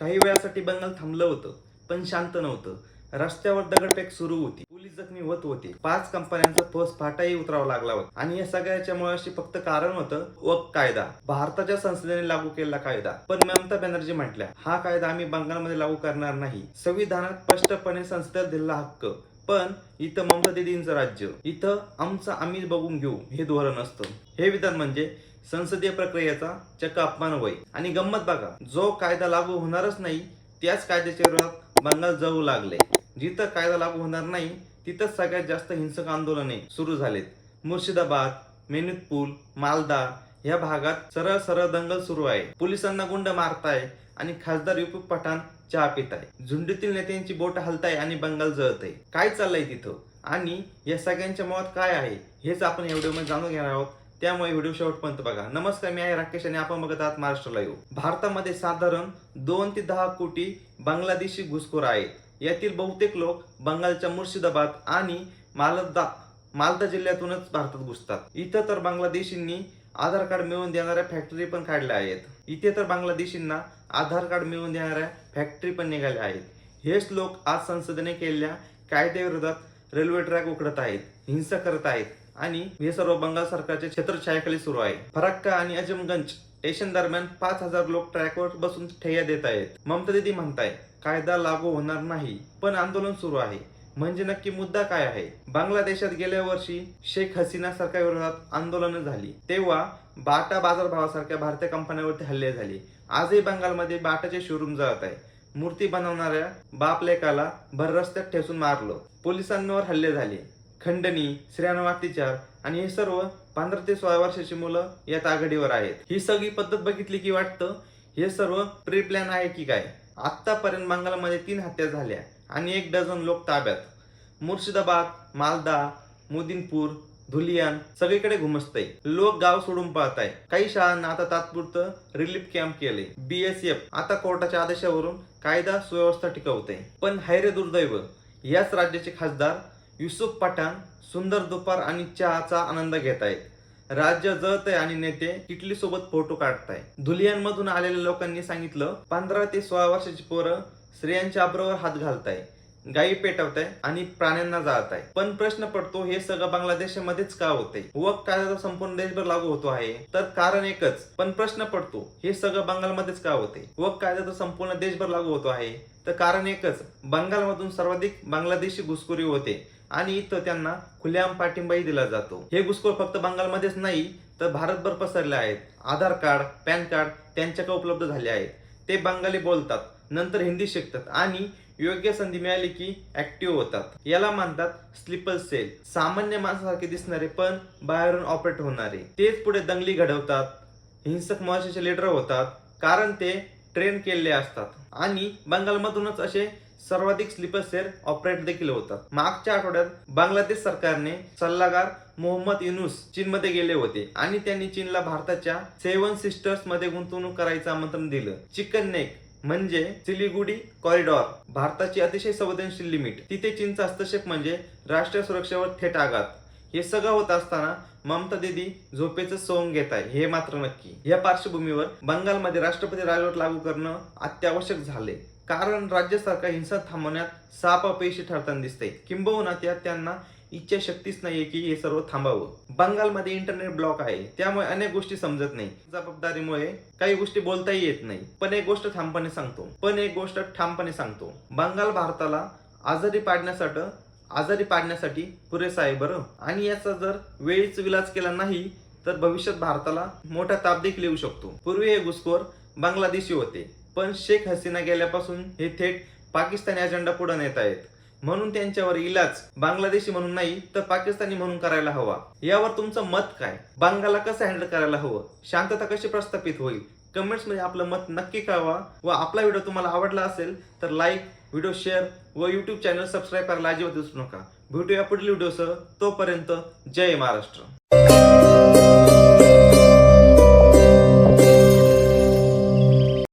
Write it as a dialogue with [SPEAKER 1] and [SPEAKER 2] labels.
[SPEAKER 1] काही वेळासाठी बंगाल थांबलं होतं, पण शांत नव्हतं. रस्त्यावर दगडफेक सुरू होती, पोलीस जखमी होत होते, 5 कंपन्यांचा फौजफाटाही उतरावा लागला होता. आणि या सगळ्याच्या मुळाशी फक्त कारण होतं वक्फ कायदा, भारताच्या संसदेने लागू केलेला कायदा. पण ममता बॅनर्जी म्हटल्या, हा कायदा आम्ही बंगालमध्ये लागू करणार नाही. संविधानात स्पष्टपणे संसदेला दिलेला हक्क, पण इथं ममता दिदींचं राज्य, इथं आमचं आम्ही बघून घेऊ हे धोरण असतं. हे विधान म्हणजे संसदीय प्रक्रियेचा चक्क अपमान होय. आणि गंमत बघा, जो कायदा लागू होणारच नाही त्याच कायद्याच्या विरोधात बंगाल जळू लागले. जिथं कायदा लागू होणार नाही तिथंच सगळ्यात जास्त हिंसक आंदोलने सुरू झालेत. मुर्शिदाबाद, मेनितपूर, मालदा या भागात सरळ सरळ दंगल सुरू आहे. पोलिसांना गुंड मारताय आणि खासदार युसूफ पठाण चहा पिताय. झुंडीतील नेत्यांची बोट हलताय आणि बंगाल जळतय. काय चाललंय तिथं आणि या सगळ्यांच्या मुळात काय आहे हेच आपण या व्हिडिओमध्ये जाणून घेणार आहोत. त्यामुळे व्हिडिओ शेवटपर्यंत बघा. नमस्कार, मी आहे राकेश आणि आपण बघत आहात महाराष्ट्र लाईव्ह. भारतामध्ये साधारण 2 ते 10 कोटी बांगलादेशी घुसखोर आहेत. यातील बहुतेक लोक बंगालच्या मुर्शिदाबाद आणि मालदा जिल्ह्यातूनच भारतात घुसतात. इथं तर बांगलादेशींनी आधार कार्ड मिळवून देणाऱ्या फॅक्टरी पण काढल्या आहेत. इथे तर बांगलादेशींना आधार कार्ड मिळवून देणाऱ्या फॅक्टरी पण निघाल्या आहेत. हेच लोक आज संसदेने केलेल्या कायद्याविरोधात रेल्वे ट्रॅक उघडत आहेत, हिंसा करत आहेत आणि हे सर्व बंगाल सरकारच्या छत्रछायाखाली सुरू आहे. फरक्का आणि अजमगंज स्टेशन दरम्यान 5,000 लोक ट्रॅकवर बसून ठेया देत आहेत. ममता दीदी म्हणताय कायदा लागू होणार नाही, पण आंदोलन सुरू आहे. म्हणजे नक्की मुद्दा काय आहे? बांगलादेशात गेल्या वर्षी शेख हसीना सरकारविरोधात आंदोलनं झाली, तेव्हा बाटा बाजारभावासारख्या भारतीय कंपन्यांवरती हल्ले झाले. आजही बंगालमध्ये बाटाचे शोरूम जळत आहे. मूर्ती बनवणाऱ्या बाप लेकाला भर रस्त्यात ठेचून मारलं. पोलिसांवर हल्ले झाले. खंडणी, स्त्रियांवर अत्याचार आणि हे सर्व 15 ते 16 वर्षाची मुलं यात आघाडीवर आहेत. ही सगळी पद्धत बघितली की वाटतं हे सर्व प्री प्लॅन आहे की काय? आतापर्यंत बंगालमध्ये 3 हत्या झाल्या आणि 1 डझन लोक ताब्यात. मुर्शिदाबाद, मालदा, मोदीनपूर, धुलियान सगळीकडे घुमसतंय. लोक गाव सोडून पळताय. काही शाळांना आता तात्पुरतं रिलीफ कॅम्प केले. BSF आता कोर्टाच्या आदेशावरून कायदा सुव्यवस्था टिकवते. पण हैरे दुर्दैव, याच राज्याचे खासदार युसूफ पठाण सुंदर दुपार आणि चहाचा आनंद घेत आहेत. राज्य जळतंय आणि नेते किटली सोबत फोटो काढताय. धुलियान मधून आलेल्या लोकांनी सांगितलं 15 ते 16 वर्षाची पोरं स्त्रियांच्या अब्रूवर हात घालताय, गायी पेटवताय आणि प्राण्यांना जाळताय. पण प्रश्न पडतो, हे सगळं बांगलादेशमध्येच का होतंय? वक्फ कायदा संपूर्ण देशभर लागू होतो आहे तर कारण एकच, पण प्रश्न पडतो हे सगळं बंगालमध्येच का होते? वक्फ कायदा तर संपूर्ण देशभर लागू होतो आहे तर कारण एकच, बंगालमधून सर्वाधिक बांगलादेशी घुसखोरी होते आणि इथं त्यांना खुलेआम पाठिंबाही दिला जातो. हे घुसखोर फक्त बंगालमध्येच नाही तर भारतभर पसरले आहेत. आधार कार्ड, पॅन कार्ड त्यांच्याकडे उपलब्ध झाले आहेत. ते बंगाली बोलतात, नंतर हिंदी शिकतात आणि योग्य संधी मिळाली की ऍक्टिव्ह होतात. याला म्हणतात स्लीपर सेल. सामान्य माणसासारखे दिसणारे पण बाहेरून ऑपरेट होणारे, तेच पुढे दंगली घडवतात, हिंसक मोर्चाचे लीडर होतात, कारण ते ट्रेन केलेले असतात. आणि बंगालमधूनच असे सर्वाधिक स्लीपर सेल ऑपरेट देखील होतात. मागच्या आठवड्यात बांगलादेश सरकारने सल्लागार मोहम्मद युनुस चीनमध्ये गेले होते आणि त्यांनी चीनला भारताच्या 7 सिस्टर्स मध्ये गुंतवणूक करायचं आमंत्रण दिलं. चिकन नेक म्हणजे सिलिगुडी कॉरिडॉर, भारताची अतिशय संवेदनशील लिमिट. तिथे चीनचा हस्तक्षेप म्हणजे राष्ट्रीय सुरक्षेवर थेट आघात. हे सगळं होत असताना ममता दीदी झोपेचं सोंग घेत आहे हे मात्र नक्की. या पार्श्वभूमीवर बंगालमध्ये राष्ट्रपती राजवट लागू करणं अत्यावश्यक झाले, कारण राज्य सरकार हिंसा थांबवण्यात साप अपयशी ठरताना दिसते. किंबहुना त्यांना इच्छाशक्तीच नाहीये की हे सर्व थांबावं. बंगालमध्ये इंटरनेट ब्लॉक आहे, त्यामुळे अनेक गोष्टी समजत नाही. जबाबदारीमुळे काही गोष्टी बोलताही येत नाही. पण एक गोष्ट ठामपणे सांगतो, बंगाल भारताला आजारी पाडण्यासाठी पुरेसा आहे बरं. आणि याचा जर वेळीच विलाज केला नाही तर भविष्यात भारताला मोठा ताप देखील येऊ शकतो. पूर्वी हे घुसखोर बांगलादेशी होते, पण शेख हसीना गेल्यापासून हे थेट पाकिस्तानी अजेंडा पुढे नेत आहेत. म्हणून त्यांच्यावर इलाज बांगलादेशी म्हणून नाही तर पाकिस्तानी म्हणून करायला हवा. यावर तुमचं मत काय? बंगालला कसं हँडल करायला हवं? शांतता कशी प्रस्थापित होईल? कमेंट्स मध्ये आपलं मत नक्की कळवा. व आपला व्हिडिओ तुम्हाला आवडला असेल तर लाईक, व्हिडिओ शेअर व YouTube चॅनल सबस्क्राईब करायला अजिबात विसरू नका. भेटूया पुढील व्हिडिओसह. तोपर्यंत जय महाराष्ट्र.